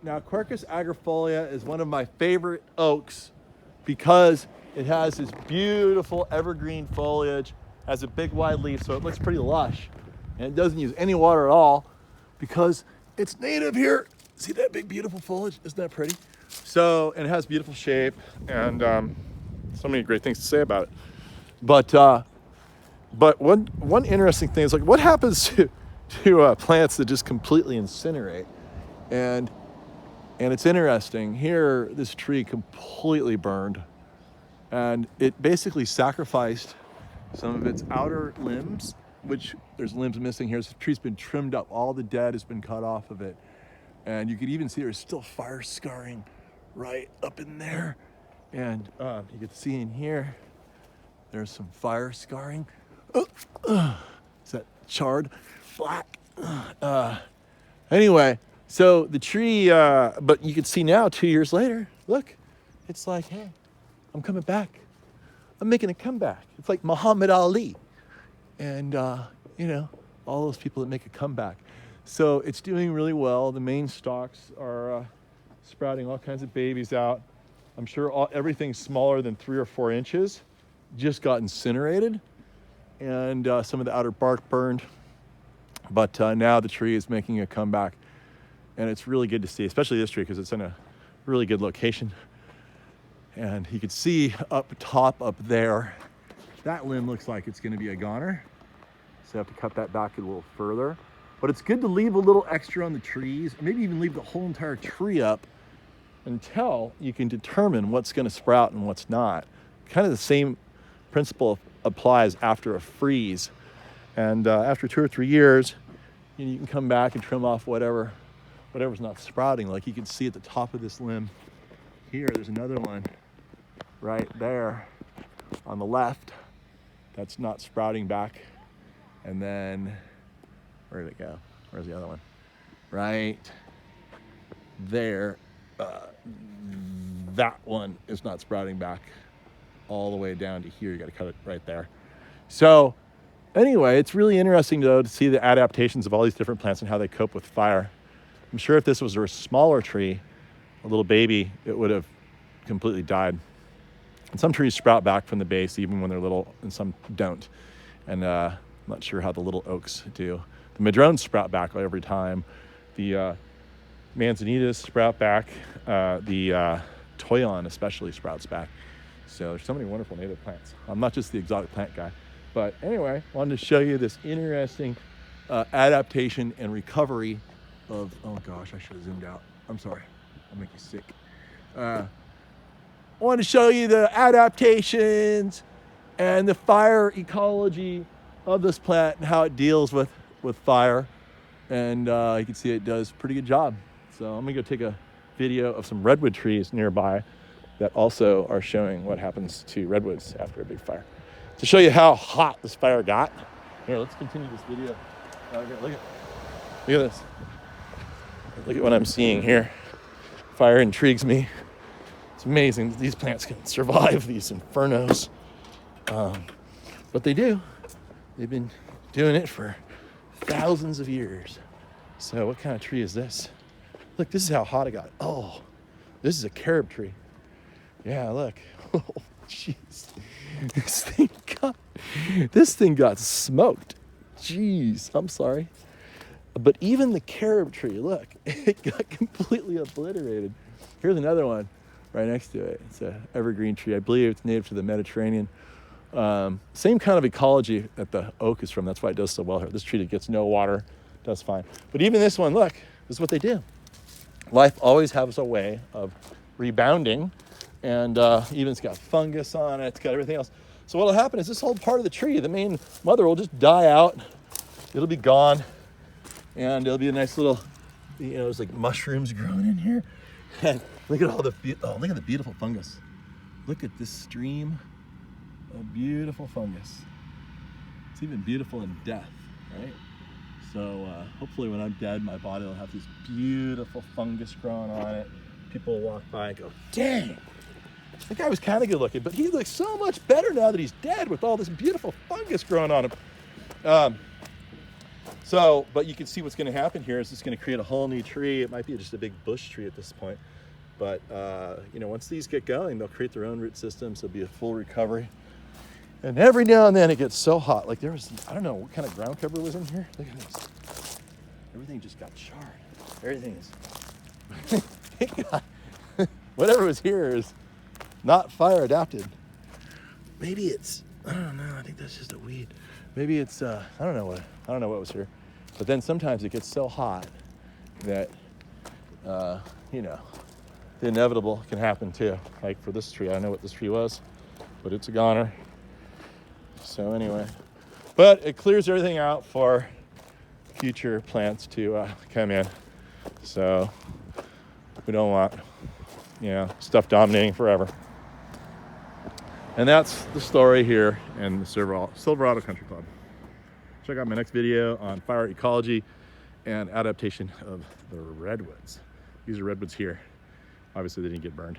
Now, Quercus agrifolia is one of my favorite oaks because it has this beautiful evergreen foliage, has a big wide leaf, so it looks pretty lush. And it doesn't use any water at all because it's native here. See that big, beautiful foliage? Isn't that pretty? So, and it has beautiful shape and so many great things to say about it. But one interesting thing is like what happens to plants that just completely incinerate? And it's interesting. Here, this tree completely burned, and it basically sacrificed some of its outer limbs, which there's limbs missing here. So the tree's been trimmed up. All the dead has been cut off of it. And you could even see there's still fire scarring right up in there. And you can see in here, there's some fire scarring. Is that charred black? Anyway, so the tree, but you can see now 2 years later, look, it's like, hey, I'm coming back. I'm making a comeback. It's like Muhammad Ali and, you know, all those people that make a comeback. So it's doing really well. The main stalks are sprouting all kinds of babies out. I'm sure everything smaller than 3 or 4 inches just got incinerated, and some of the outer bark burned. But now the tree is making a comeback, and it's really good to see, especially this tree because it's in a really good location. And you can see up top up there, that limb looks like it's going to be a goner. So I have to cut that back a little further. But it's good to leave a little extra on the trees, maybe even leave the whole entire tree up until you can determine what's going to sprout and what's not. Kind of the same principle applies after a freeze. And after 2 or 3 years, you can come back and trim off whatever's not sprouting. Like you can see at the top of this limb here, there's another one right there on the left that's not sprouting back. And then, where did it go? Where's the other one? Right there. That one is not sprouting back all the way down to here. You got to cut it right there. So anyway, it's really interesting though to see the adaptations of all these different plants and how they cope with fire. I'm sure if this was a smaller tree, a little baby, it would have completely died. And some trees sprout back from the base even when they're little, and some don't. And I'm not sure how the little oaks do. The madrones sprout back every time. The manzanitas sprout back. The toyon especially sprouts back. So there's so many wonderful native plants. I'm not just the exotic plant guy. But anyway, wanted to show you this interesting adaptation and recovery of, oh gosh, I should have zoomed out. I'm sorry, I'll make you sick. I wanted to show you the adaptations and the fire ecology of this plant and how it deals with fire. And you can see it does a pretty good job. So I'm gonna go take a video of some redwood trees nearby that also are showing what happens to redwoods after a big fire. To show you how hot this fire got. Here, let's continue this video. Look at this. Look at what I'm seeing here. Fire intrigues me. It's amazing that these plants can survive these infernos. But they do. They've been doing it for thousands of years. So what kind of tree is this? Look, this is how hot it got. Oh, this is a carob tree. Yeah, look. Oh, jeez. This thing got smoked. Jeez, I'm sorry. But even the carob tree, look, it got completely obliterated. Here's another one right next to it. It's an evergreen tree. I believe it's native to the Mediterranean. Same kind of ecology that the oak is from. That's why it does so well here. This tree that gets no water does fine. But even this one, look, this is what they do. Life always has a way of rebounding. And even it's got fungus on it. It's got everything else. So what will happen is this whole part of the tree, the main mother, will just die out. It'll be gone. And it'll be a nice little, there's like mushrooms growing in here. And look at look at the beautiful fungus. Look at this stream of beautiful fungus. It's even beautiful in death, right? So hopefully when I'm dead, my body will have this beautiful fungus growing on it. People will walk by and go, dang, that guy was kind of good looking, but he looks so much better now that he's dead with all this beautiful fungus growing on him. So, but you can see what's going to happen here is it's going to create a whole new tree. It might be just a big bush tree at this point. But, you know, once these get going, they'll create their own root systems. There'll be a full recovery. And every now and then it gets so hot. Like there was, I don't know what kind of ground cover was in here. Look at this. Everything just got charred. Everything is, it got, whatever was here is not fire adapted. Maybe it's, I don't know. I think that's just a weed. Maybe it's, I don't know what was here. But then sometimes it gets so hot that, you know, the inevitable can happen too. Like for this tree, I don't know what this tree was, but it's a goner. So anyway, but it clears everything out for future plants to come in. So we don't want, you know, stuff dominating forever. And that's the story here in the Silverado Country Club. Check out my next video on fire ecology and adaptation of the redwoods. These are redwoods here. Obviously they didn't get burned.